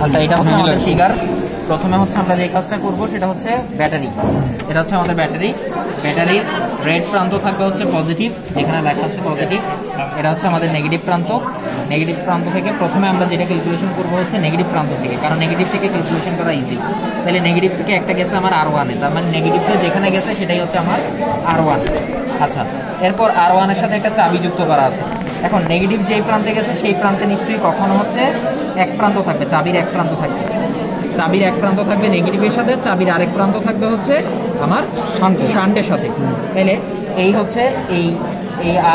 আচ্ছা, এটা হচ্ছে আমাদের ফিগার। প্রথমে হচ্ছে আমরা যে কাজটা করব সেটা হচ্ছে ব্যাটারি। এটা হচ্ছে আমাদের ব্যাটারি। ব্যাটারির রেড প্রান্ত থাকবে হচ্ছে পজিটিভ, যেখানে লেখা আছে পজিটিভ। এটা হচ্ছে আমাদের নেগেটিভ প্রান্ত। নেগেটিভ প্রান্ত থেকে প্রথমে আমরা যেটা ক্যালকুলেশন করব হচ্ছে নেগেটিভ প্রান্ত থেকে, কারণ নেগেটিভ থেকে ক্যালকুলেশন করা ইজি। তাহলে নেগেটিভ থেকে একটা গেছে আমার R1-এ, তার মানে নেগেটিভটা যেখানে গেছে সেটাই হচ্ছে আমার R1। আচ্ছা, এরপর R1-এর সাথে একটা চাবি যুক্ত করা আছে। এখন নেগেটিভ যেই প্রান্তে গেছে সেই প্রান্তে নিশ্চয়ই কখনো হচ্ছে এক প্রান্ত থাকবে, চাবির এক প্রান্ত থাকবে। চাবির এক প্রান্ত থাকবে নেগেটিভের সাথে, চাবির আরেক প্রান্ত থাকবে হচ্ছে আমার শান্টের সাথে। তাহলে এই হচ্ছে এই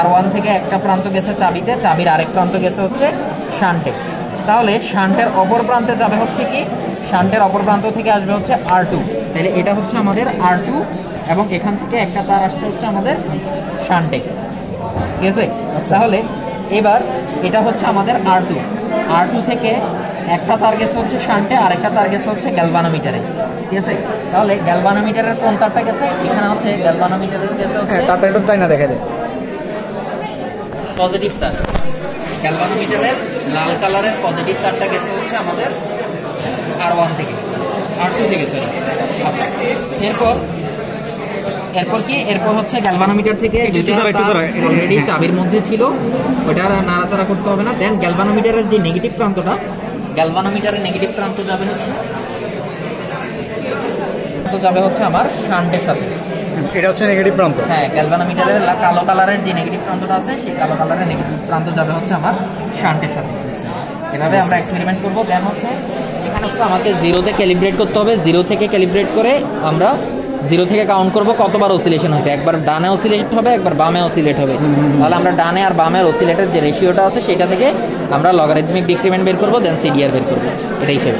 R1 থেকে একটা প্রান্ত গেছে চাবিতে, চাবির আরেক প্রান্ত গেছে হচ্ছে শান্টে। তাহলে শান্টের অপর প্রান্তে যাবে হচ্ছে কি, শান্টের অপর প্রান্ত থেকে আসবে হচ্ছে R2। তাহলে এটা হচ্ছে আমাদের R2 এবং এখান থেকে একটা তার আসছে হচ্ছে আমাদের শান্টে, ঠিক আছে? তাহলে এবার এটা হচ্ছে আমাদের R2 থেকে একটা তার গেছে হচ্ছে শান্টে, আর একটা তার গেছে হচ্ছে গ্যালভানোমিটারে, ঠিক আছে? তাহলে গ্যালভানোমিটারের কোন তারটা গেছে? এখানে হচ্ছে গ্যালভানোমিটারের গেছে হচ্ছে তারটা একটু তাই না দেখা যায় পজিটিভ তার। গ্যালভানোমিটারের লাল কালারের পজিটিভ তারটা গেছে হচ্ছে আমাদের R1 থেকে, R2 থেকে সরি। আচ্ছা, এরপর কি, এরপর হচ্ছে গ্যালভানোমিটার থেকে অলরেডি চাবির মধ্যে ছিল, ওটা নাড়াচাড়া করতে হবে না। দেন গ্যালভানোমিটারের যে নেগেটিভ প্রান্তটা, গ্যালভানোমিটারের নেগেটিভ প্রান্ত যাবে হচ্ছে আমার শান্টের সাথে। এটা হচ্ছে নেগেটিভ প্রান্ত। হ্যাঁ, গ্যালভানোমিটারের কালো কালারের যে নেগেটিভ প্রান্তটা আছে সেই কালো কালারের নেগেটিভ প্রান্ত যাবে হচ্ছে আমার শান্টের সাথে। এভাবে আমরা এক্সপেরিমেন্ট করব। দেন হচ্ছে এখানে হচ্ছে আমাকে জিরোতে ক্যালিব্রেট করতে হবে। জিরো থেকে ক্যালিব্রেট করে আমরা জিরো থেকে কাউন্ট করব কতবার অসিলেশন হয়েছে। একবার ডানে অসিলেট হবে, একবার বামে অসিলেট হবে। তাহলে আমরা ডানে আর বামের অসিলেটের যে রেশিওটা আছে সেটা থেকে আমরা লগারিদমিক ডিক্রিমেন্ট বের করবো, দেন সিডিআর বের করবো। এটাই হিসেবে।